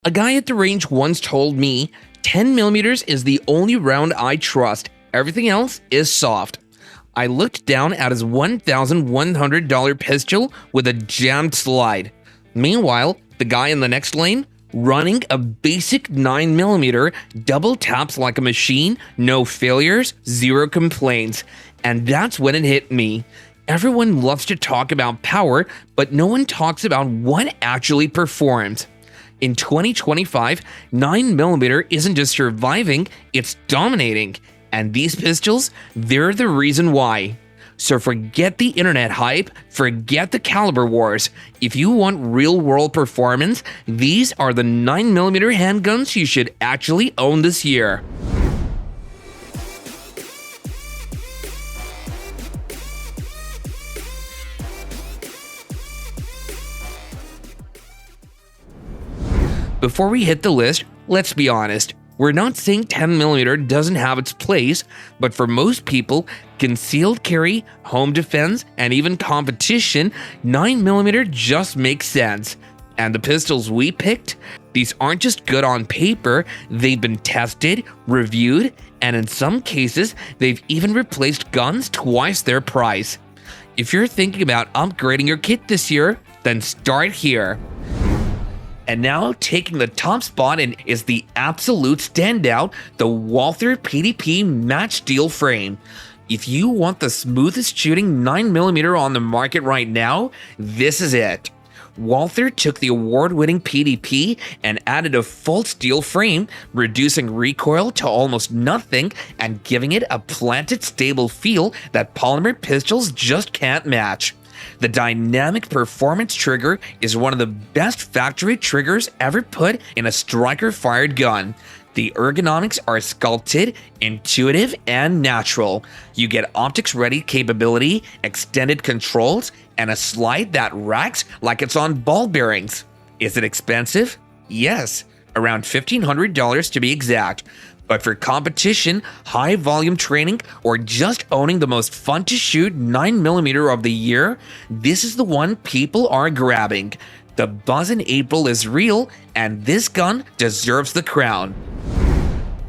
A guy at the range once told me, 10mm is the only round I trust. Everything else is soft. I looked down at his $1,100 pistol with a jammed slide. Meanwhile, the guy in the next lane, running a basic 9mm, double taps like a machine, no failures, zero complaints. And that's when it hit me. Everyone loves to talk about power, but no one talks about what actually performs. In 2025, 9mm isn't just surviving, it's dominating. And these pistols, they're the reason why. So forget the internet hype, forget the caliber wars. If you want real-world performance, these are the 9mm handguns you should actually own this year. Before we hit the list, let's be honest. We're not saying 10mm doesn't have its place, but for most people, concealed carry, home defense, and even competition, 9mm just makes sense. And the pistols we picked, these aren't just good on paper, they've been tested, reviewed, and in some cases, they've even replaced guns twice their price. If you're thinking about upgrading your kit this year, then start here. And now taking the top spot in is the absolute standout, the Walther PDP match steel frame. If you want the smoothest shooting 9mm on the market right now, this is it. Walther took the award-winning PDP and added a full steel frame, reducing recoil to almost nothing and giving it a planted stable feel that polymer pistols just can't match. The dynamic performance trigger is one of the best factory triggers ever put in a striker-fired gun. The ergonomics are sculpted, intuitive, and natural. You get optics-ready capability, extended controls, and a slide that racks like it's on ball bearings. Is it expensive? Yes, around $1,500 to be exact. But for competition, high volume training, or just owning the most fun to shoot 9mm of the year, this is the one people are grabbing. The buzz in April is real, and this gun deserves the crown.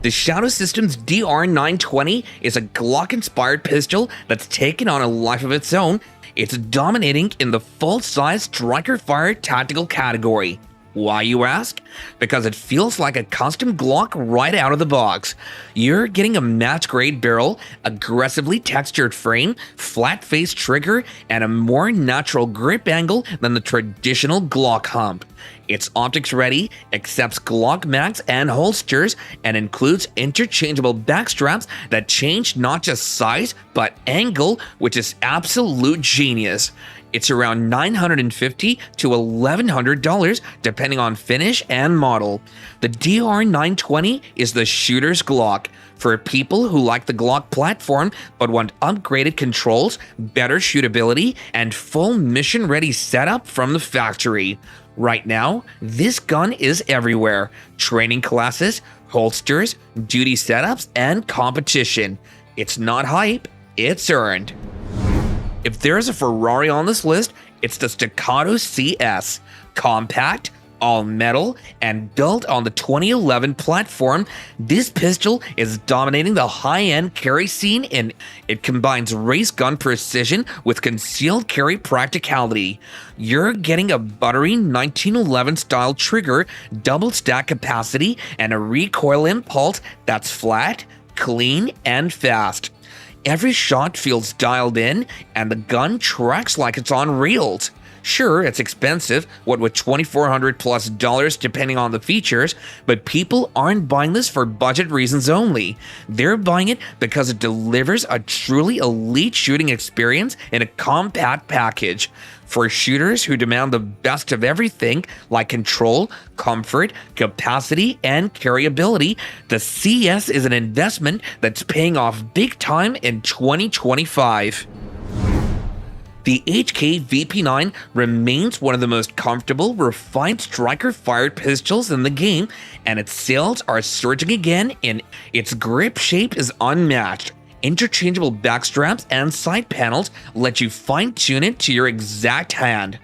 The Shadow Systems DR920 is a Glock-inspired pistol that's taken on a life of its own. It's dominating in the full-size striker-fire tactical category. Why, you ask? Because it feels like a custom Glock right out of the box. You're getting a match-grade barrel, aggressively textured frame, flat-faced trigger, and a more natural grip angle than the traditional Glock hump. It's optics-ready, accepts Glock mags and holsters, and includes interchangeable backstraps that change not just size, but angle, which is absolute genius. It's around $950 to $1,100 depending on finish and model. The DR920 is the shooter's Glock. For people who like the Glock platform but want upgraded controls, better shootability, and full mission-ready setup from the factory. Right now, this gun is everywhere. Training classes, holsters, duty setups, and competition. It's not hype, it's earned. If there's a Ferrari on this list, it's the Staccato CS. Compact, all metal, and built on the 2011 platform, this pistol is dominating the high-end carry scene, and it combines race gun precision with concealed carry practicality. You're getting a buttery 1911 style trigger, double stack capacity, and a recoil impulse that's flat, clean, and fast. Every shot feels dialed in, and the gun tracks like it's on reels. Sure, it's expensive, what with $2,400 plus depending on the features, but people aren't buying this for budget reasons only. They're buying it because it delivers a truly elite shooting experience in a compact package. For shooters who demand the best of everything, like control, comfort, capacity, and carryability, the CS is an investment that's paying off big time in 2025. The HK VP9 remains one of the most comfortable, refined striker-fired pistols in the game, and its sales are surging again, and its grip shape is unmatched. Interchangeable backstraps and side panels let you fine-tune it to your exact hand.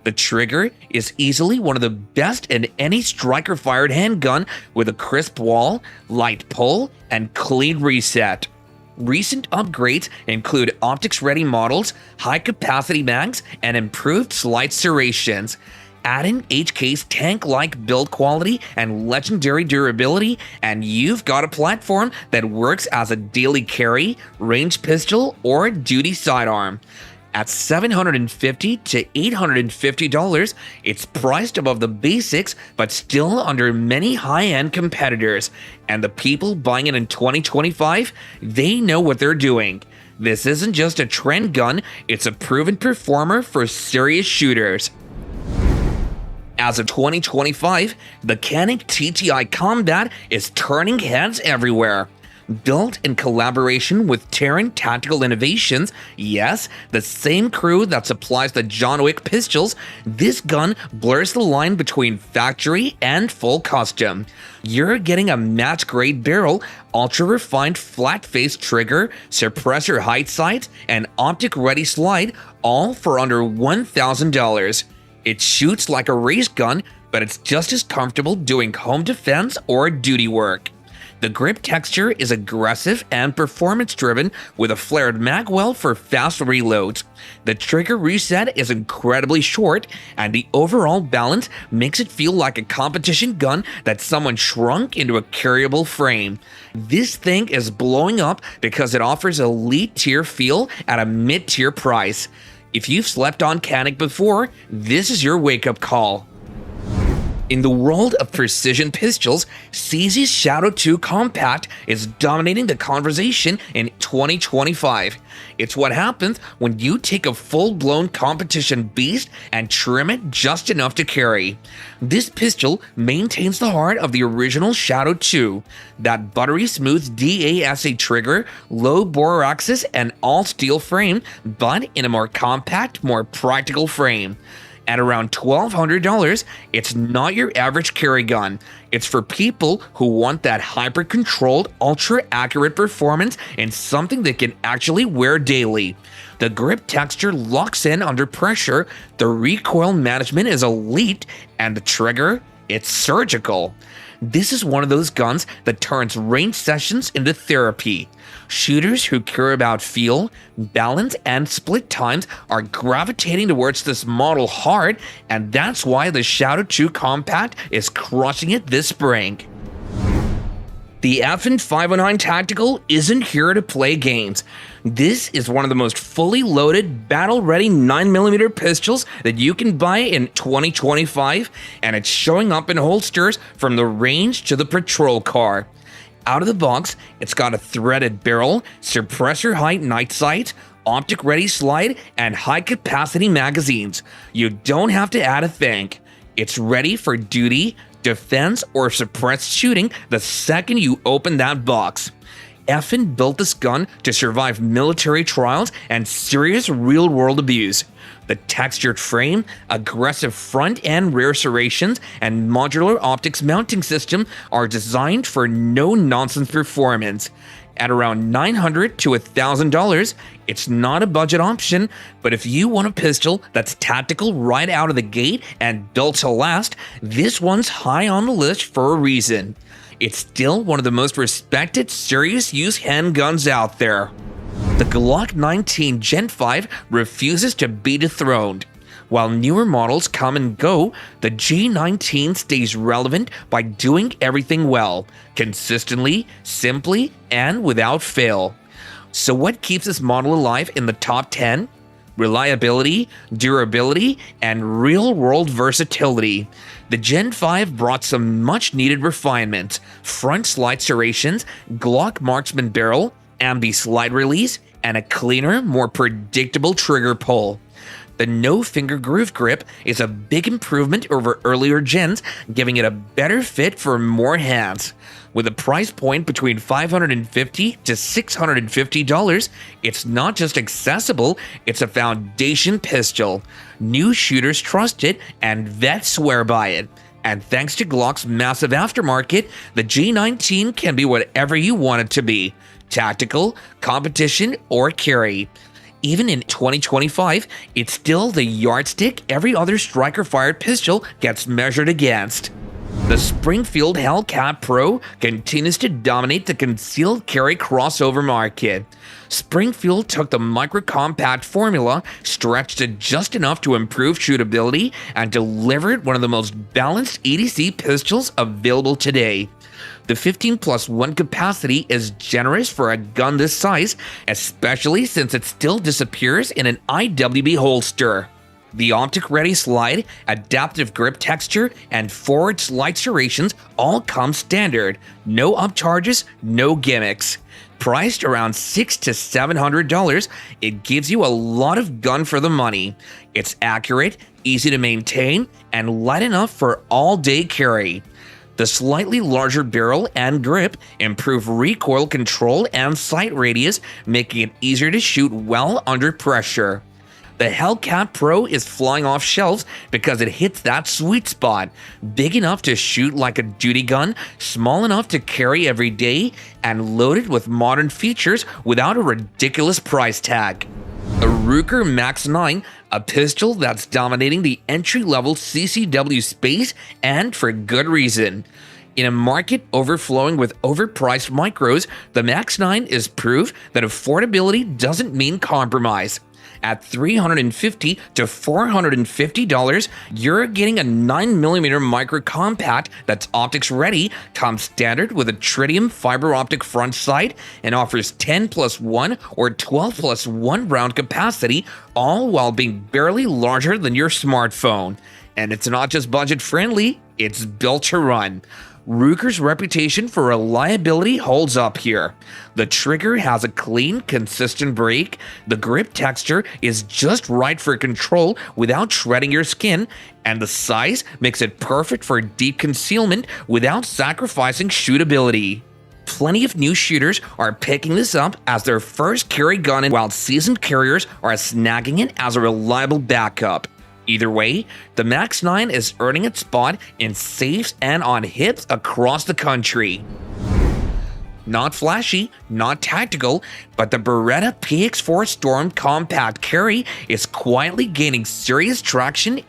The The trigger is easily one of the best in any striker-fired handgun with a crisp wall, light pull, and clean reset. Recent upgrades include optics-ready models, high-capacity mags, and improved slide serrations. Add in HK's tank-like build quality and legendary durability, and you've got a platform that works as a daily carry, range pistol, or duty sidearm. At $750 to $850, it's priced above the basics but still under many high-end competitors. And the people buying it in 2025, they know what they're doing. This isn't just a trend gun, it's a proven performer for serious shooters. As of 2025, the Canon TTI Combat is turning heads everywhere. Built in collaboration with Terran Tactical Innovations, yes, the same crew that supplies the John Wick pistols, this gun blurs the line between factory and full custom. You're getting a match-grade barrel, ultra-refined flat-face trigger, suppressor height sights, and optic-ready slide, all for under $1,000. It shoots like a race gun, but it's just as comfortable doing home defense or duty work. The grip texture is aggressive and performance-driven with a flared magwell for fast reloads. The trigger reset is incredibly short, and the overall balance makes it feel like a competition gun that someone shrunk into a carryable frame. This thing is blowing up because it offers elite tier feel at a mid-tier price. If you've slept on Canik before, this is your wake-up call. In the world of precision pistols, CZ's Shadow 2 Compact is dominating the conversation in 2025. It's what happens when you take a full-blown competition beast and trim it just enough to carry. This pistol maintains the heart of the original Shadow 2, that buttery smooth DASA trigger, low bore axis, and all-steel frame, but in a more compact, more practical frame. At around $1,200, it's not your average carry gun. It's for people who want that hyper-controlled, ultra-accurate performance and something they can actually wear daily. The grip texture locks in under pressure, the recoil management is elite, and the trigger, it's surgical. This is one of those guns that turns range sessions into therapy. Shooters who care about feel, balance, and split times are gravitating towards this model hard, and that's why the Shadow 2 Compact is crushing it this spring. The FN 509 Tactical isn't here to play games. This is one of the most fully loaded, battle-ready 9mm pistols that you can buy in 2025, and it's showing up in holsters from the range to the patrol car. Out of the box, it's got a threaded barrel, suppressor height night sight, optic-ready slide, and high-capacity magazines. You don't have to add a thing. It's ready for duty, defense, or suppressed shooting the second you open that box. FN built this gun to survive military trials and serious real-world abuse. The textured frame, aggressive front and rear serrations, and modular optics mounting system are designed for no-nonsense performance. At around $900 to $1,000, it's not a budget option, but if you want a pistol that's tactical right out of the gate and built to last, this one's high on the list for a reason. It's still one of the most respected serious use handguns out there. The Glock 19 Gen 5 refuses to be dethroned. While newer models come and go, the J19 stays relevant by doing everything well, consistently, simply, and without fail. So what keeps this model alive in the top 10? Reliability, durability, and real-world versatility. The Gen 5 brought some much-needed refinements: front slide serrations, Glock marksman barrel, ambi slide release, and a cleaner, more predictable trigger pull. The no-finger groove grip is a big improvement over earlier gens, giving it a better fit for more hands. With a price point between $550 to $650, it's not just accessible, it's a foundation pistol. New shooters trust it, and vets swear by it. And thanks to Glock's massive aftermarket, the J19 can be whatever you want it to be: tactical, competition, or carry. Even in 2025, it's still the yardstick every other striker-fired pistol gets measured against. The Springfield Hellcat Pro continues to dominate the concealed carry crossover market. Springfield took the micro-compact formula, stretched it just enough to improve shootability, and delivered one of the most balanced EDC pistols available today. The 15+1 capacity is generous for a gun this size, especially since it still disappears in an IWB holster. The optic-ready slide, adaptive grip texture, and forward slide serrations all come standard. No upcharges, no gimmicks. Priced around $600 to $700, it gives you a lot of gun for the money. It's accurate, easy to maintain, and light enough for all-day carry. The slightly larger barrel and grip improve recoil control and sight radius, making it easier to shoot well under pressure. The Hellcat Pro is flying off shelves because it hits that sweet spot, big enough to shoot like a duty gun, small enough to carry every day, and loaded with modern features without a ridiculous price tag. The Ruger Max 9, a pistol that's dominating the entry-level CCW space, and for good reason. In a market overflowing with overpriced micros, the Max 9 is proof that affordability doesn't mean compromise. At $350 to $450, you're getting a 9mm micro compact that's optics ready, comes standard with a tritium fiber optic front sight, and offers 10+1 or 12+1 round capacity, all while being barely larger than your smartphone. And it's not just budget friendly, it's built to run. Ruger's reputation for reliability holds up here. The trigger has a clean, consistent break, the grip texture is just right for control without shredding your skin, and the size makes it perfect for deep concealment without sacrificing shootability. Plenty of new shooters are picking this up as their first carry gun, while seasoned carriers are snagging it as a reliable backup. Either way, the Max 9 is earning its spot in safes and on hips across the country. Not flashy, not tactical, but the Beretta PX4 Storm Compact Carry is quietly gaining serious traction,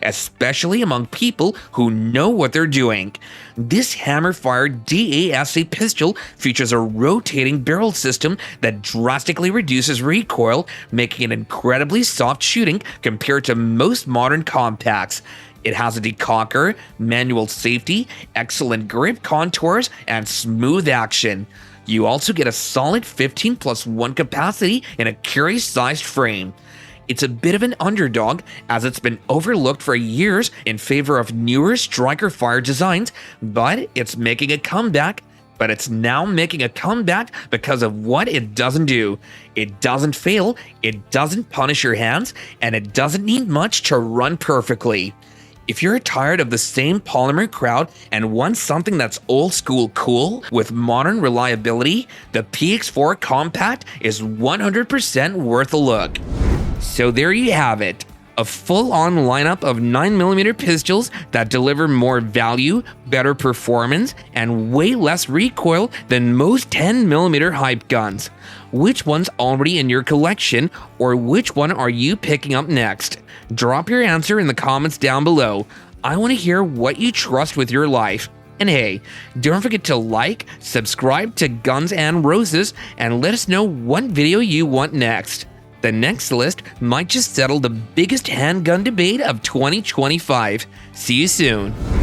especially among people who know what they're doing. This hammer-fired DASA pistol features a rotating barrel system that drastically reduces recoil, making it incredibly soft shooting compared to most modern compacts. It has a decocker, manual safety, excellent grip contours, and smooth action. You also get a solid 15+1 capacity in a carry-sized frame. It's a bit of an underdog, as it's been overlooked for years in favor of newer striker-fire designs, but it's making a comeback. But it's now making a comeback because of what it doesn't do. It doesn't fail, it doesn't punish your hands, and it doesn't need much to run perfectly. If you're tired of the same polymer crowd and want something that's old school cool with modern reliability, the PX4 Compact is 100% worth a look. So there you have it. A full-on lineup of 9mm pistols that deliver more value, better performance, and way less recoil than most 10mm hype guns. Which one's already in your collection, or which one are you picking up next? Drop your answer in the comments down below. I want to hear what you trust with your life. And hey, don't forget to like, subscribe to Guns and Roses, and let us know what video you want next. The next list might just settle the biggest handgun debate of 2025. See you soon.